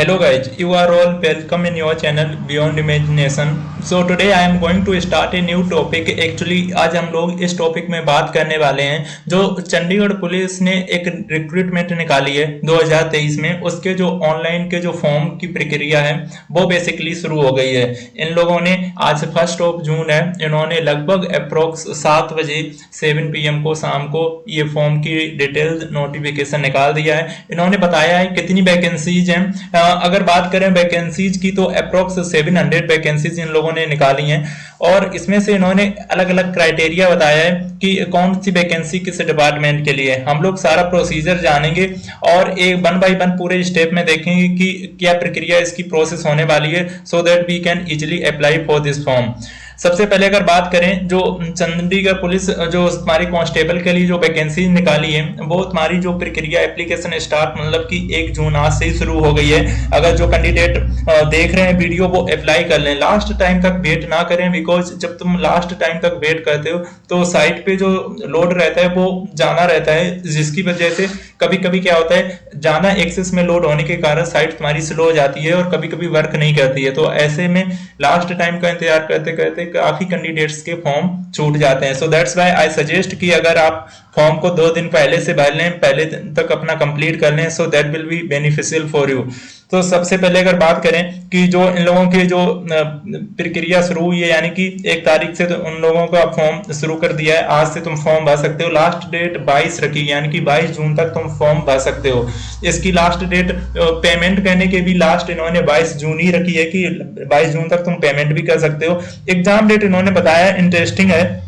Hello guys, you are all welcome in your channel Beyond Imagination. So today I am going to start a new topic. Actually आज हम लोग इस topic में बात करने वाले हैं जो चंडीगढ़ पुलिस ने एक रिक्रूटमेंट निकाली है 2023 में, उसके जो ऑनलाइन के जो फॉर्म की प्रक्रिया है वो बेसिकली शुरू हो गई है। इन लोगों ने आज 1 जून है, इन्होंने लगभग अप्रोक्स 7 बजे 7 PM को शाम को ये फॉर्म की डिटेल्ड नोटिफिकेशन निकाल दिया है। इन्होंने बताया है कितनी वैकेंसीज हैं। अगर बात करें वैकेंसीज की तो अप्रोक्स 700 वैकेंसीज इन लोगों ने निकाली हैं और इसमें से इन्होंने अलग अलग क्राइटेरिया बताया है कि कौन सी वैकेंसी किस डिपार्टमेंट के लिए। हम लोग सारा प्रोसीजर जानेंगे और एक 1 बाय 1 पूरे स्टेप में देखेंगे कि क्या प्रक्रिया इसकी प्रोसेस होने वाली है, so that we can easily apply for this form. सबसे पहले अगर बात करें जो चंडीगढ़ पुलिस जो तुम्हारी कांस्टेबल के लिए जो वैकेंसी निकाली है वो तुम्हारी जो प्रक्रिया एप्लीकेशन स्टार्ट मतलब कि 1 जून आज से ही शुरू हो गई है। अगर जो कैंडिडेट देख रहे हैं वीडियो वो अप्लाई कर लें, लास्ट टाइम तक वेट ना करें, बिकॉज जब तुम लास्ट टाइम तक वेट करते हो तो साइट पे जो लोड रहता है वो जाना रहता है, जिसकी वजह से कभी कभी क्या होता है ज्यादा एक्सेस में लोड होने के कारण साइट तुम्हारी स्लो हो जाती है और कभी कभी वर्क नहीं करती है। तो ऐसे में लास्ट टाइम का इंतजार करते करते काफी कैंडिडेट्स के फॉर्म छूट जाते हैं। So that's why I suggest कि अगर आप फॉर्म को 2 दिन पहले से भर लें, पहले दिन तक अपना कंप्लीट कर लें, so that will be beneficial for you. तो सबसे पहले अगर बात करें कि जो इन लोगों की जो प्रक्रिया शुरू हुई है, यानी कि 1 तारीख से तो उन लोगों का फॉर्म शुरू कर दिया है, आज से तुम फॉर्म भर सकते हो। लास्ट डेट 22 रखी, यानी कि 22 जून तक तुम फॉर्म भर सकते हो। इसकी लास्ट डेट पेमेंट करने के भी लास्ट इन्होंने 22 जून ही रखी है कि 22 जून तक तुम पेमेंट भी कर सकते हो। एग्जाम डेट इन्होंने बताया इंटरेस्टिंग है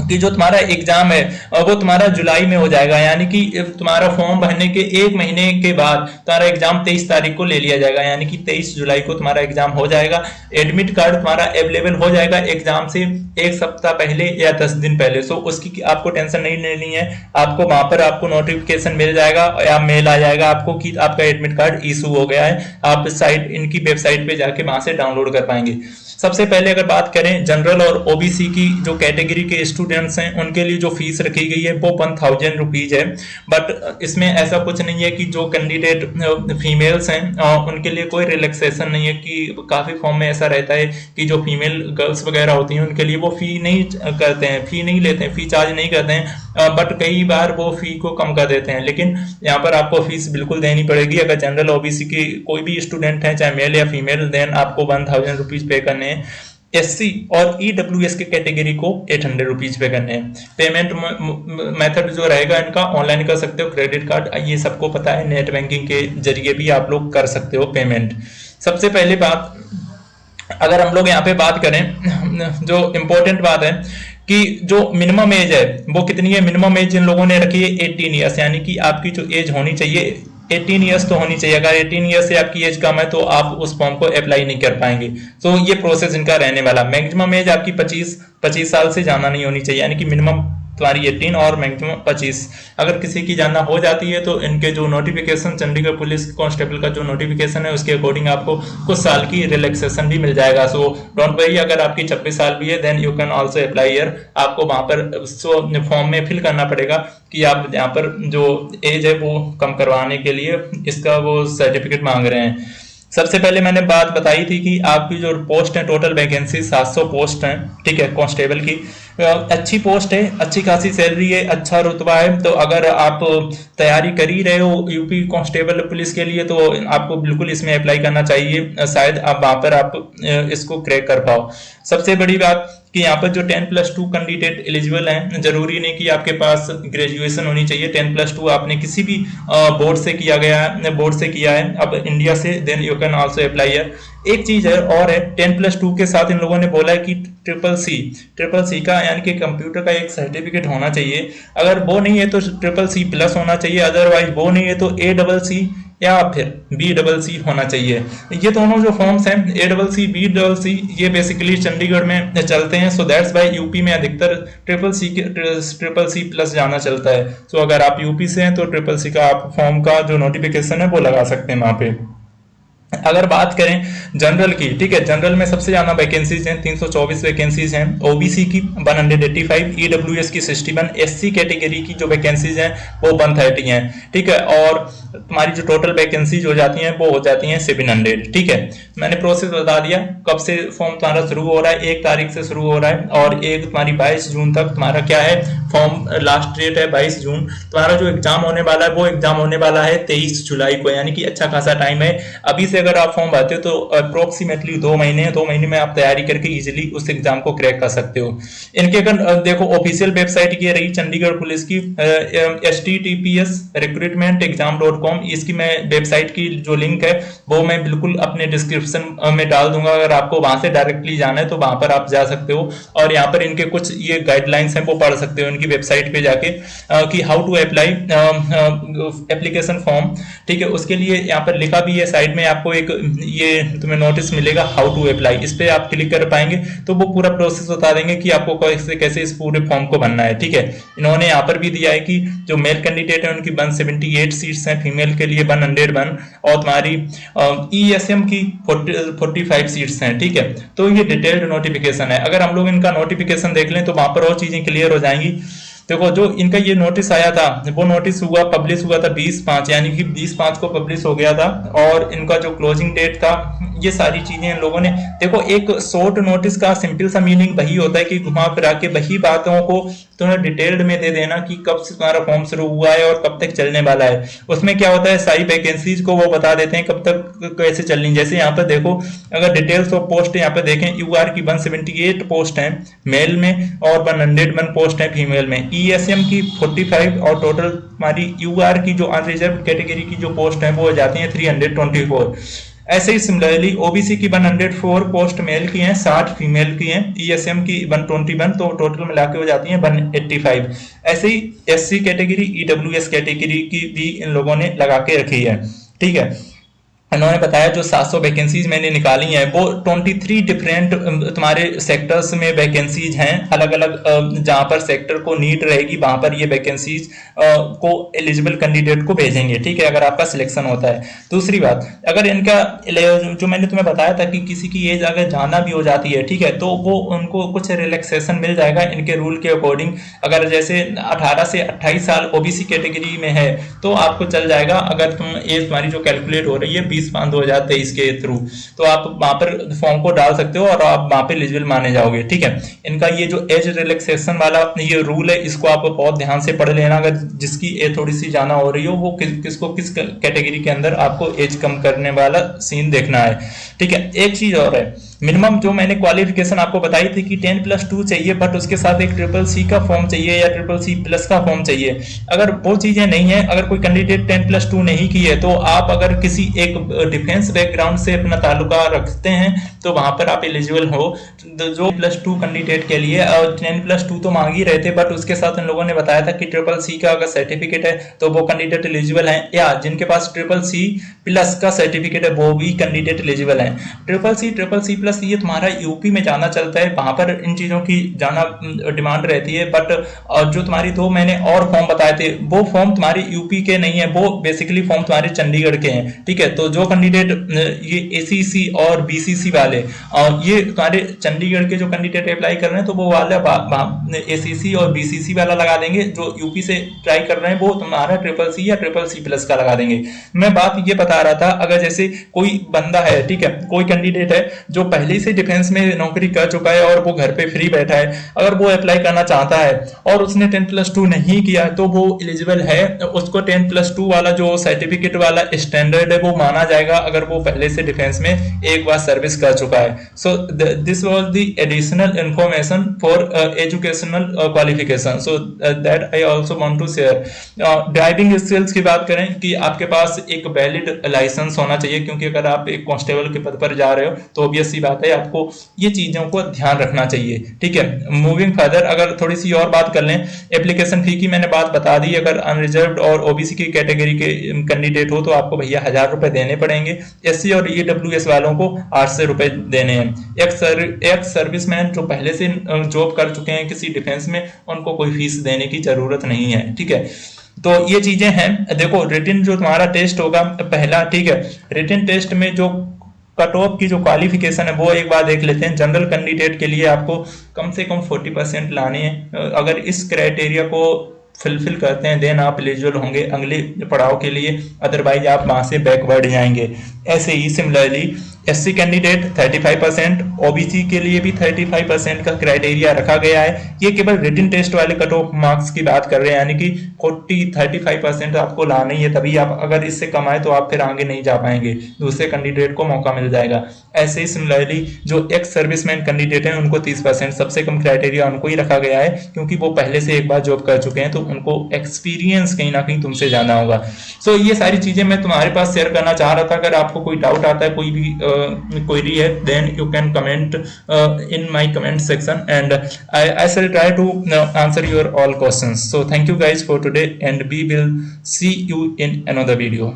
कि जो तुम्हारा एग्जाम है वो तुम्हारा जुलाई में हो जाएगा, यानी कि तुम्हारा फॉर्म भरने के 1 महीने के बाद तुम्हारा एग्जाम 23 तारीख को ले लिया जाएगा, यानी कि 23 जुलाई को तुम्हारा एग्जाम हो जाएगा। एडमिट कार्ड तुम्हारा अवेलेबल हो जाएगा एग्जाम से 1 सप्ताह पहले या 10 दिन पहले। सो उसकी आपको टेंशन नहीं लेनी है, आपको वहां पर आपको नोटिफिकेशन मिल जाएगा या मेल आ जाएगा आपको कि आपका एडमिट कार्ड इशू हो गया है। आप साइट इनकी वेबसाइट पे जाके वहां से डाउनलोड कर पाएंगे। सबसे पहले अगर बात करें जनरल और ओबीसी की जो कैटेगरी के स्टूडेंट्स हैं उनके लिए जो फीस रखी गई है वो 1000 रुपीज है। बट इसमें ऐसा कुछ नहीं है कि जो कैंडिडेट फीमेल्स हैं उनके लिए कोई रिलैक्सेशन नहीं है, कि काफी फॉर्म में ऐसा रहता है कि जो फीमेल गर्ल्स वगैरह होती हैं उनके लिए वो फी नहीं करते हैं, फी नहीं लेते हैं, फी चार्ज नहीं करते हैं। बट कई बार वो फी को कम कर देते हैं, लेकिन यहाँ पर आपको फीस बिल्कुल देनी पड़ेगी। अगर जनरल ओबीसी की कोई भी स्टूडेंट है चाहे मेल या फीमेल, देन आपको 1000 रुपीज पे करने हैं। एससी और ईडब्ल्यूएस के कैटेगरी को 800 रुपीज पे करने हैं। पेमेंट मेथड जो रहेगा इनका ऑनलाइन कर सकते हो, क्रेडिट कार्ड, ये सबको पता है, नेट बैंकिंग के जरिए भी आप लोग कर सकते हो पेमेंट। सबसे पहले बात अगर हम लोग यहाँ पे बात करें जो इम्पोर्टेंट बात है कि जो मिनिमम एज है वो कितनी है। मिनिमम एज इन लोगों ने रखी है 18 ईयर्स, यानी कि आपकी जो एज होनी चाहिए 18 ईयर्स तो होनी चाहिए। अगर 18 ईयर्स से आपकी एज कम है तो आप उस फॉर्म को अप्लाई नहीं कर पाएंगे। तो ये प्रोसेस इनका रहने वाला। मैक्सिमम एज आपकी 25 साल से ज्यादा नहीं होनी चाहिए, यानी कि मिनिमम तुम्हारी 18 और मैक्सिमम 25। अगर किसी की ज्यादा हो जाती है तो इनके जो नोटिफिकेशन चंडीगढ़ पुलिस कांस्टेबल का जो नोटिफिकेशन है उसके अकॉर्डिंग आपको कुछ साल की रिलैक्सेशन भी मिल जाएगा। सो डोंट वरी, अगर आपकी 26 साल भी है then you can also apply here. आपको वहां पर फॉर्म में फिल करना पड़ेगा कि आप यहाँ पर जो एज है वो कम करवाने के लिए इसका वो सर्टिफिकेट मांग रहे हैं। सबसे पहले मैंने बात बताई थी कि आपकी जो पोस्ट है टोटल वैकेंसी 700 पोस्ट हैं, ठीक है, कांस्टेबल की। अच्छी पोस्ट है, अच्छी खासी सैलरी है, अच्छा रुतबा है। तो अगर आप तैयारी कर ही रहे हो यूपी कांस्टेबल पुलिस के लिए तो आपको बिल्कुल इसमें अप्लाई करना चाहिए, शायद आप वहां पर आप इसको क्रैक कर पाओ। सबसे बड़ी बात कि यहाँ पर जो 10+2 कैंडिडेट एलिजिबल हैं, जरूरी नहीं कि आपके पास ग्रेजुएशन होनी चाहिए। 10+2 आपने किसी भी बोर्ड से किया है अब इंडिया से, then you can also apply here. एक चीज है और है 10+2 के साथ इन लोगों ने बोला है कि ट्रिपल सी का यानी कि कंप्यूटर का एक सर्टिफिकेट होना चाहिए। अगर वो नहीं है तो CCC+ होना चाहिए, अदरवाइज वो नहीं है तो ACC या फिर BCC होना चाहिए। ये दोनों जो फॉर्म्स हैं ACC BCC ये बेसिकली चंडीगढ़ में चलते हैं। सो दैट्स वाई यूपी में अधिकतर CCC+ जाना चलता है। सो अगर आप यूपी से हैं तो CCC का आप फॉर्म का जो नोटिफिकेशन है वो लगा सकते हैं वहां पे। अगर बात करें जनरल की, ठीक है, जनरल में सबसे ज्यादा वैकेंसीज हैं, 324 वैकेंसीज हैं, ओबीसी की 185, ईडब्ल्यूएस की 61, एससी कैटेगरी की जो वैकेंसीज हैं वो 130 हैं, ठीक है, और तुम्हारी जो टोटल वैकेंसीज हो जाती हैं वो हो जाती हैं 700, ठीक है। मैंने प्रोसेस बता दिया कब से फॉर्म तुम्हारा शुरू हो रहा है, 1 तारीख से शुरू हो रहा है, और एक तुम्हारी 22 जून तक तुम्हारा क्या है, फॉर्म लास्ट डेट है 22 जून। तुम्हारा जो एग्जाम होने वाला है वो एग्जाम होने वाला है 23 जुलाई को, यानी कि अच्छा खासा टाइम है। अभी से अगर आप फॉर्म भरते हो तो अप्रोक्सीमेटली 2 महीने में आप तैयारी करके इजीली उस एग्जाम को क्रैक कर सकते हो। इनके अगर देखो ऑफिशियल वेबसाइट ये रही चंडीगढ़ पुलिस की, https://recruitmentexam.com, इसकी मैं वेबसाइट की जो लिंक है वो मैं बिल्कुल अपने डिस्क्रिप्शन में डाल दूंगा। अगर आपको वहां से डायरेक्टली जाना है तो वहां पर आप जा सकते हो, और यहाँ पर इनके कुछ ये गाइडलाइंस हैं वो पढ़ सकते हो इनकी वेबसाइट पे जाके, कि how to apply application form, ठीक है। उसके लिए यहाँ पर लिखा भी है साइड में, आपको एक ये तुम्हें नोटिस मिलेगा हाउ टू अप्लाई, इस पे आप क्लिक कर पाएंगे तो वो पूरा प्रोसेस बता देंगे कि आपको कैसे कैसे इस पूरे फॉर्म को भरना है, ठीक है। इन्होंने यहाँ पर भी दिया है कि जो मेल कैंडिडेट है उनकी 178 सीट्स हैं, फीमेल के लिए 101, और तुम्हारी ईएसएम की 45 सीट्स हैं, ठीक है। तो ये डिटेल्ड नोटिफिकेशन है। अगर हम लोग इनका नोटिफिकेशन देख लें तो वहां पर और चीजें क्लियर हो जाएंगी। देखो जो इनका ये नोटिस आया था वो नोटिस पब्लिश हुआ था 20/5, यानी कि 20/5 को पब्लिश हो गया था, और इनका जो क्लोजिंग डेट था, ये सारी चीजें इन लोगों ने, देखो एक शॉर्ट नोटिस का सिंपल सा मीनिंग वही होता है कि घुमा फिरा के वही बातों को तुम्हें डिटेल्ड में दे देना कि कब से तुम्हारा फॉर्म शुरू हुआ है और कब तक चलने वाला है। उसमें क्या होता है, सारी वैकेंसीज को वो बता देते हैं कब तक कैसे चलनी। जैसे यहाँ पर देखो, अगर डिटेल्स ऑफ पोस्ट यहाँ पे देखें, यूआर की 178 पोस्ट है मेल में और 101 पोस्ट है फीमेल में, ईएसएम की 45, और टोटल हमारी यूआर की जो अनरिजर्व कैटेगरी की जो पोस्ट है वो हो जाती है 324। ऐसे ही सिमिलरली ओबीसी की 104 पोस्ट मेल की हैं, 60 फीमेल की हैं, ईएसएम की 121, तो टोटल मिला के हो जाती हैं 185। ऐसे ही एससी कैटेगरी, ईडब्ल्यूएस कैटेगरी की भी इन लोगों ने लगा के रखी है, ठीक है। इन्होंने बताया जो 700 वैकेंसीज मैंने निकाली हैं वो 23 डिफरेंट तुम्हारे सेक्टर्स में वैकेंसीज हैं, अलग अलग जहां पर सेक्टर को नीड रहेगी वहां पर ये वैकेंसीज को एलिजिबल कैंडिडेट को भेजेंगे, ठीक है, अगर आपका सिलेक्शन होता है। दूसरी बात, अगर इनका जो मैंने तुम्हें बताया था कि किसी की एज अगर ज्यादा भी हो जाती है, ठीक है, तो वो उनको कुछ रिलैक्सेशन मिल जाएगा इनके रूल के अकॉर्डिंग। अगर जैसे 18 से 28 साल ओबीसी कैटेगरी में है तो आपको चल जाएगा, अगर तुम एज तुम्हारी जो कैलकुलेट हो रही है 20/5/2023 के थ्रू, तो आप वहां पर फॉर्म को डाल सकते हो और आप वहां पे एलिजिबल माने जाओगे, ठीक है। इनका ये जो एज रिलैक्सेशन वाला ये रूल है इसको आप बहुत ध्यान से पढ़ लेना। अगर जिसकी एज थोड़ी सी ज्यादा हो रही हो वो किसको किस कैटेगरी के अंदर आपको एज कम करने वाला सीन देखना है, ठीक है। एक चीज और है, मिनिमम जो मैंने क्वालिफिकेशन आपको बताई थी कि 10+2 चाहिए, बट उसके साथ एक CCC का फॉर्म चाहिए या CCC+ का फॉर्म चाहिए। अगर वो चीजें नहीं है, अगर कोई कैंडिडेट 10+2 नहीं की है तो आप अगर किसी एक डिफेंस बैकग्राउंड से अपना ताल्लुका रखते हैं तो वहां पर आप एलिजिबल हो। जो +2 कैंडिडेट के लिए 10+2 तो मांग ही रहे थे, बट उसके साथ इन लोगों ने बताया था कि CCC का अगर सर्टिफिकेट है तो वो कैंडिडेट एलिजिबल है, या जिनके पास CCC+ का सर्टिफिकेट है वो भी कैंडिडेट एलिजिबल है। CCC+ ये तुम्हारा यूपी में जाना चलता है, वहां पर इन चीजों की जाना डिमांड रहती है, बट जो तुम्हारी 2 मैंने और फॉर्म बताए थे वो फॉर्म तुम्हारे यूपी के नहीं है, वो बेसिकली फॉर्म तुम्हारे चंडीगढ़ के हैं, ठीक है। तो जो कैंडिडेट ये एसीसी और बीसीसी वाले ये तुम्हारे चंडीगढ़ के जो कैंडिडेट अप्लाई कर रहे हैं तो वो वाला एसीसी और बीसीसी वाला लगा देंगे, जो यूपी से ट्राई कर रहे हैं वो तुम्हारा CCC या CCC+ का लगा देंगे। मैं बात ये बता रहा था, अगर जैसे कोई बंदा है, ठीक है, कोई कैंडिडेट है जो पहले से डिफेंस में नौकरी कर चुका है और वो घर पे फ्री बैठा है, अगर वो अप्लाई करना चाहता है और उसने 10+2 नहीं किया तो वो एलिजिबल है, उसको 10+2 वाला जो सर्टिफिकेट वाला स्टैंडर्ड है वो माना जाएगा अगर वो पहले से डिफेंस में एक बार सर्विस कर चुका है। So this was the additional information for educational qualification, so that I also want to share. Driving skills की बात करें कि आपके पास एक वैलिड लाइसेंस होना चाहिए, क्योंकि अगर आप एक कांस्टेबल के पद पर जा रहे हो तो ऑब्वियस सी बात है आपको ये चीजों को ध्यान रखना चाहिए, ठीक है। मूविंग फर्दर, अगर थोड़ी सी और बात कर लें, एप्लीकेशन फी की मैंने बात बता दी। अगर अनरिजर्व्ड और ओबीसी की कैटेगरी के कैंडिडेट हो तो आपको भैया 1000 रुपए देने पड़ेंगे। एससी और ईडब्ल्यूएस वालों को 800 रुपए देने हैं। एक सर्विसमैन जो पहले से जॉब कर चुके हैं किसी डिफेंस में, उनको कोई फीस देने की जरूरत नहीं है, ठीक है। तो ये चीजें हैं। देखो रिटिन जो तुम्हारा टेस्ट होगा पहला, ठीक है, रिटिन टेस्ट में जो कट ऑफ की जो क्वालिफिकेशन है वो एक बार देख लेते हैं। जनरल कैंडिडेट के लिए आपको कम से कम 40% लाने हैं। अगर इस क्राइटेरिया को फुलफिल करते हैं देन आप एलिजिबल होंगे अगले पड़ाव के लिए, अदरवाइज आप वहां से बैकवर्ड जाएंगे। ऐसे ही सिमिलरली एससी कैंडिडेट 35%, ओबीसी के लिए भी 35% का क्राइटेरिया रखा गया है। ये केवल रिटन टेस्ट वाले कट ऑफ मार्क्स की बात कर रहे हैं, यानी कि 35% आपको लाना ही है, तभी आप अगर इससे कम आए तो आप फिर आगे नहीं जा पाएंगे, दूसरे कैंडिडेट को मौका मिल जाएगा। ऐसे ही सिमिलरली जो एक्स सर्विसमैन कैंडिडेट हैं उनको 30%, सबसे कम क्राइटेरिया उनको ही रखा गया है क्योंकि वो पहले से एक बार जॉब कर चुके हैं, तो उनको एक्सपीरियंस कहीं ना कहीं तुमसे ज्यादा होगा। सो ये सारी चीजें मैं तुम्हारे पास शेयर करना चाह रहा था। अगर आपको कोई डाउट आता है, कोई भी query है, then you can comment in my comment section and I shall try to answer your all questions. So thank you guys for today and we will see you in another video.